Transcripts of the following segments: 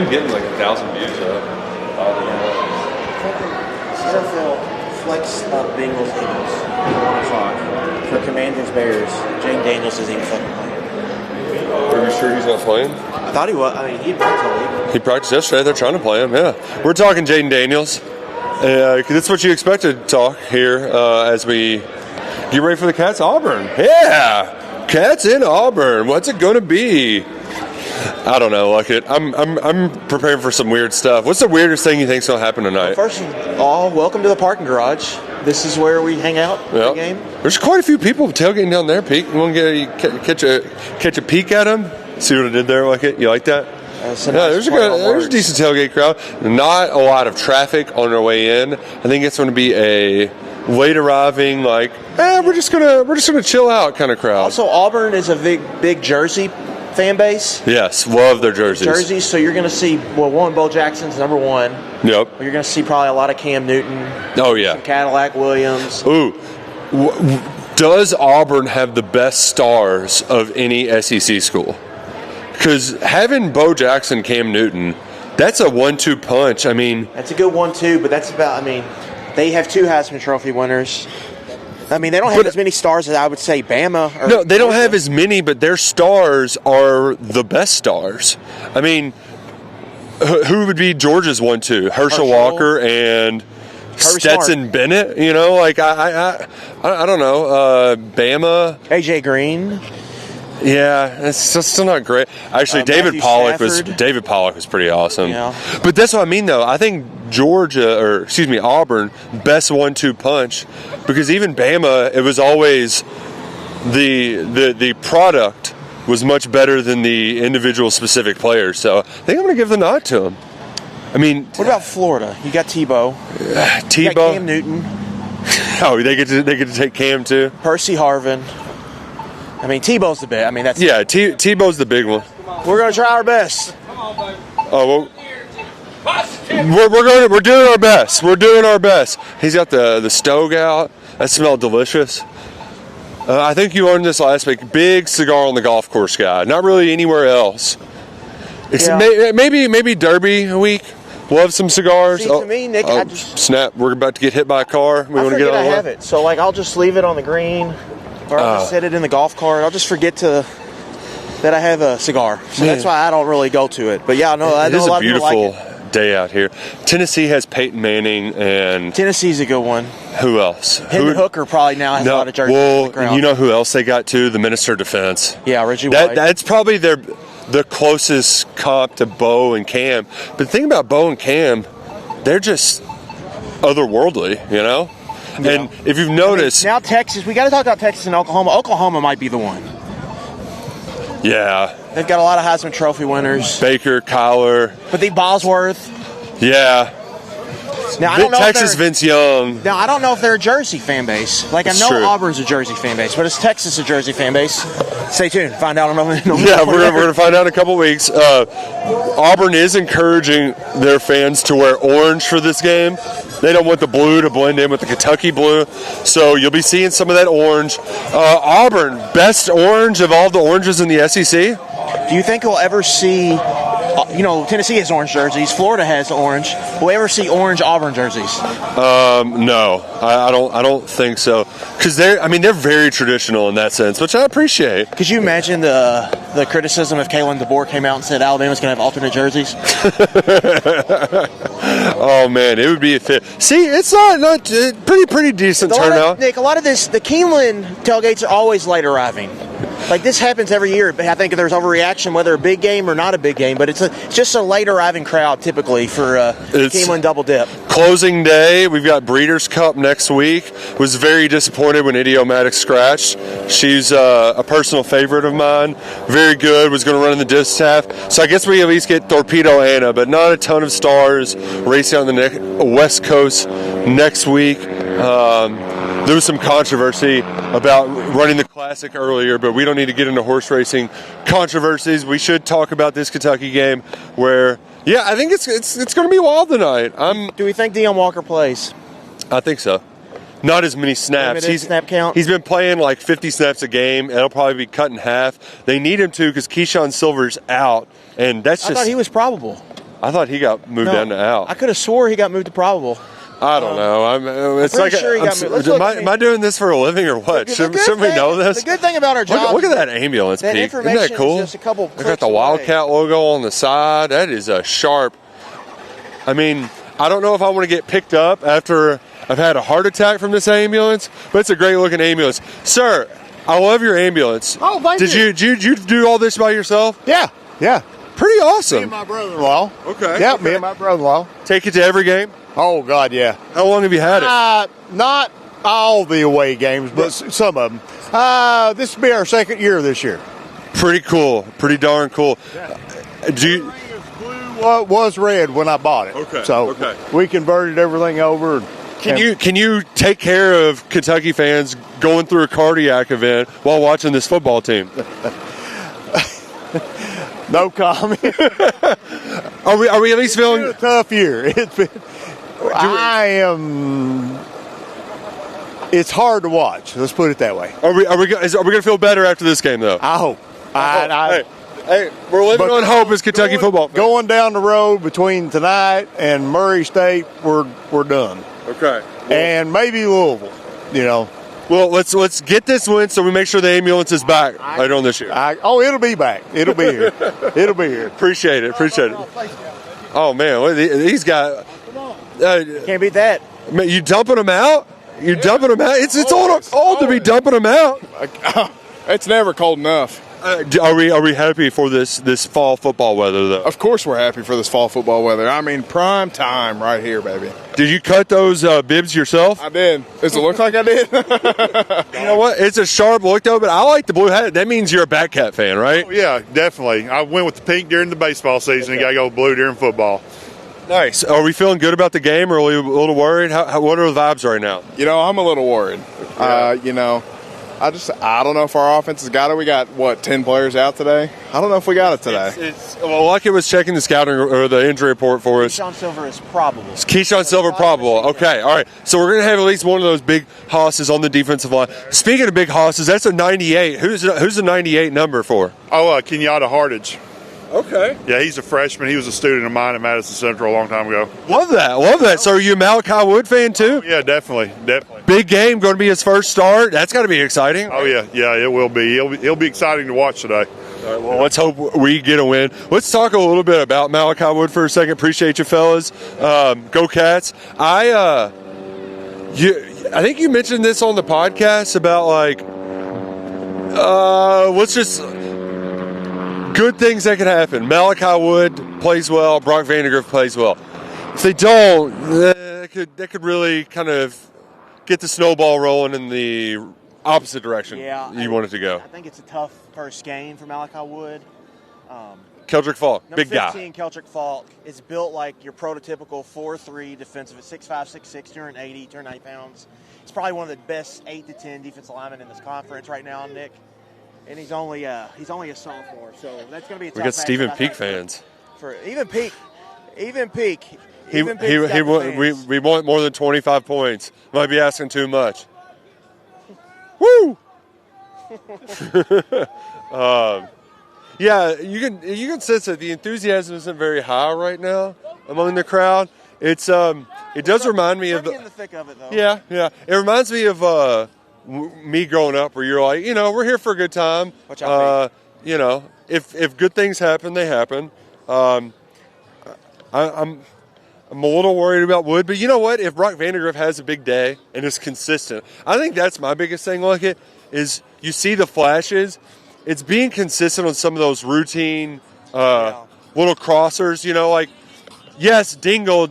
been getting like 1,000 views up. NFL flex up Bengals Eagles at 1 o'clock for Commanders Bears. Jane Daniels isn't even fucking playing. Are you sure he's not playing? I thought he was. I mean, he practiced all week. He practiced yesterday. They're trying to play him. Yeah, we're talking Jaden Daniels. That's what you expected to talk here as we get ready for the Cats Auburn. Yeah, Cats in Auburn. What's it going to be? I don't know, Luckett. I'm preparing for some weird stuff. What's the weirdest thing you think's going to happen tonight? Well, first of all, welcome to the parking garage. This is where we hang out for the game. There's quite a few people tailgating down there, Peake. You want to catch a peek at them? See what I did there, Luckett? You like that? There's a decent tailgate crowd. Not a lot of traffic on our way in. I think it's going to be a late arriving, we're just gonna chill out kind of crowd. Also, Auburn is a big Jersey fan base. Yes, love their jerseys. So you're going to see, Bo Jackson's number one. Yep. You're going to see probably a lot of Cam Newton. Oh, yeah. Some Cadillac Williams. Ooh. Does Auburn have the best stars of any SEC school? Because having Bo Jackson, Cam Newton, that's a 1-2 punch. I mean, that's a good 1-2, but that's about, they have 2 Heisman Trophy winners. They don't have as many stars as I would say Bama. No, they don't have as many, but their stars are the best stars. Who would be Georgia's 1-2? Herschel Walker and Stetson Bennett. I don't know. Bama. AJ Green. Yeah, it's just still not great. Actually, David Pollock was pretty awesome. Yeah. But that's what I mean, though. I think Auburn, best 1-2 punch, because even Bama, it was always the product was much better than the individual specific players. So I think I'm going to give the nod to him. What about Florida? You got Tebow. Tebow. You got Cam Newton. Oh, they get to take Cam too. Percy Harvin. Tebow's the big. Tebow's the big one. We're going to try our best. Oh, well, we're doing our best. We're doing our best. He's got the stove out. That smelled delicious. I think you learned this last week. Big cigar on the golf course guy. Not really anywhere else. It's maybe Derby week. We'll have some cigars. To me, Nick, snap. We're about to get hit by a car. We want to get on the way. I have it. So, I'll just leave it on the green. Or I'll just set it in the golf cart. I'll just forget that I have a cigar. So that's why I don't really go to it. But I know a lot of people like it. It is a beautiful day out here. Tennessee has Peyton Manning and... Tennessee's a good one. Who else? Hendon Hooker probably now has a lot of jerseys in the crowd. You know who else they got too? The Minister of Defense. Yeah, Reggie White. That's probably the closest comp to Bo and Cam. But the thing about Bo and Cam, they're just otherworldly, you know? Yeah. And if you've noticed... now Texas, we got to talk about Texas and Oklahoma. Oklahoma might be the one. Yeah. They've got a lot of Heisman Trophy winners. Baker, Kyler. But Bosworth. Yeah. Now, I don't know Texas, Vince Young. Now, I don't know if they're a Jersey fan base. I know true. Auburn's a Jersey fan base, but is Texas a Jersey fan base? Stay tuned. Find out. We're going to find out in a couple weeks. Auburn is encouraging their fans to wear orange for this game. They don't want the blue to blend in with the Kentucky blue. So you'll be seeing some of that orange. Auburn, best orange of all the oranges in the SEC. Do you think we'll ever see... Tennessee has orange jerseys. Florida has orange. Will we ever see orange Auburn jerseys? No, I don't think so. Because they're very traditional in that sense, which I appreciate. Could you imagine the criticism if Kalen DeBoer came out and said Alabama's going to have alternate jerseys? Oh man, it would be a fit. See, it's not pretty decent turnout. Nick, a lot of this, the Keeneland tailgates are always late arriving. This happens every year. I think there's overreaction, whether a big game or not a big game, but it's just a late arriving crowd typically for Keeneland Double Dip. Closing day, we've got Breeders' Cup next week. Was very disappointed when Idiomatic scratched. She's a personal favorite of mine. Very good. Was going to run in the distaff. So I guess we at least get Torpedo Anna, but not a ton of stars racing on the West Coast next week. There was some controversy about running the Classic earlier, but we don't need to get into horse racing controversies. We should talk about this Kentucky game where, I think it's going to be wild tonight. Do we think Deion Walker plays? I think so. Not as many snaps. Snap count? He's been playing 50 snaps a game. It'll probably be cut in half. They need him to because Keyshawn Silver's out, and that's I thought he was probable. I thought he got moved down to out. I could have swore he got moved to probable. I don't know. It's pretty like, sure he got moved. am I doing this for a living or what? Shouldn't we know this? The good thing about our job. Look at that ambulance, Peake. Isn't that cool? Is just a couple They got the Wildcat logo on the side. That is a sharp. I mean, I don't know if I want to get picked up after I've had a heart attack from this ambulance, but it's a great looking ambulance, sir. I love your ambulance. Oh, thank you. Did you do all this by yourself? Yeah. Pretty awesome. Me and my brother-in-law. Okay. Yeah, okay. me and my brother-in-law. Take it to every game? Oh, God, yeah. How long have you had it? Not all the away games, but some of them. This will be our second year this year. Pretty cool. Pretty darn cool. Yeah. Blue was red when I bought it. Okay. So we converted everything over. Can you take care of Kentucky fans going through a cardiac event while watching this football team? No comment. Are we at least feeling a tough year? It's been. It's hard to watch. Let's put it that way. Are we going to feel better after this game though? I hope. Hey, we're living on hope as Kentucky football fans. Going down the road between tonight and Murray State, we're done. Okay. And maybe Louisville. Well, let's get this win so we make sure the ambulance is back later on this year. It'll be back. It'll be here. It'll be here. Appreciate it. Oh, man. These guys. Can't beat that. Man, you dumping them out? You're dumping them out? It's old to be dumping them out. It's never cold enough. Are we happy for this fall football weather, though? Of course we're happy for this fall football weather. I mean, prime time right here, baby. Did you cut those bibs yourself? I did. Does it look like I did? You know what? It's a sharp look, though, but I like the blue hat. That means you're a Batcat fan, right? Oh, yeah, definitely. I went with the pink during the baseball season and got to go blue during football. Nice. Are we feeling good about the game, or are we a little worried? What are the vibes right now? I'm a little worried. Yeah. I don't know if our offense has got it. We got, 10 players out today? I don't know if we got it today. Luckett was checking the scouting or the injury report for us. Keyshawn Silver is probable. Keyshawn Silver probable. Okay, all right. So we're going to have at least one of those big hosses on the defensive line. Speaking of big hosses, that's a 98. Who's the 98 number for? Oh, Kenyatta Hardage. Okay. Yeah, he's a freshman. He was a student of mine at Madison Central a long time ago. Love that. So are you a Malachi Wood fan, too? Oh, yeah, definitely. Big game, going to be his first start. That's got to be exciting. Oh, yeah, it will be. He'll be exciting to watch today. All right, well, let's hope we get a win. Let's talk a little bit about Malachi Wood for a second. Appreciate you, fellas. Go Cats. I think you mentioned this on the podcast about, let's just good things that can happen. Malachi Wood plays well. Brock Vandegrift plays well. If they don't, that could really kind of get the snowball rolling in the opposite direction you want it to go. I think it's a tough first game for Malachi Wood. Keldrick Falk, number big 15, guy. Keldrick Falk is built like your prototypical 4'3" defensive at 6'5", 6'6", 280 pounds. He's probably one of the best 8 to 10 defensive linemen in this conference right now, Nick. And he's only a sophomore, so that's going to be a tough. We got Stephen Peake fans. For even Peake. We want more than 25 points. Might be asking too much. Woo! Yeah, you can sense that the enthusiasm isn't very high right now among the crowd. It does remind me of in the thick of it, though. Yeah. It reminds me of me growing up, where you're like, we're here for a good time. If good things happen, they happen. I'm a little worried about Wood, but you know what? If Brock Vandegrift has a big day and is consistent, I think that's my biggest thing. Is you see the flashes. It's being consistent on some of those routine little crossers. Yes, Dingle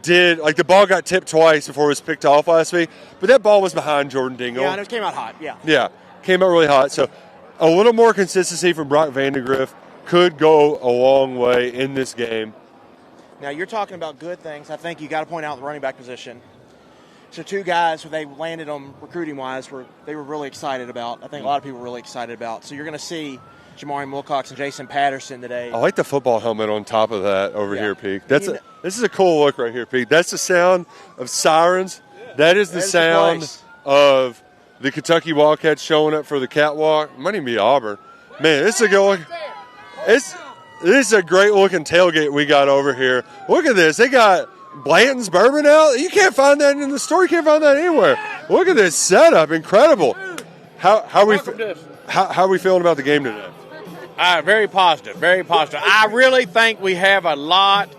did, the ball got tipped twice before it was picked off last week, but that ball was behind Jordan Dingle. Yeah, and it came out hot, yeah. Yeah, came out really hot. So a little more consistency from Brock Vandegrift could go a long way in this game. Now, you're talking about good things. I think you got to point out the running back position. So 2 guys who they landed on recruiting-wise they were really excited about. I think a lot of people were really excited about. So you're going to see Jamari Wilcox and Jason Patterson today. I like the football helmet on top of that over here, Peake. This is a cool look right here, Peake. That's the sound of sirens. That is the sound of the Kentucky Wildcats showing up for the catwalk. It might even be Auburn. Man, this is a good look. This is a great looking tailgate we got over here. Look at this. They got Blanton's bourbon out. You can't find that in the store. You can't find that anywhere. Look at this setup. Incredible. How are we feeling about the game today? Very positive, very positive. I really think we have a lot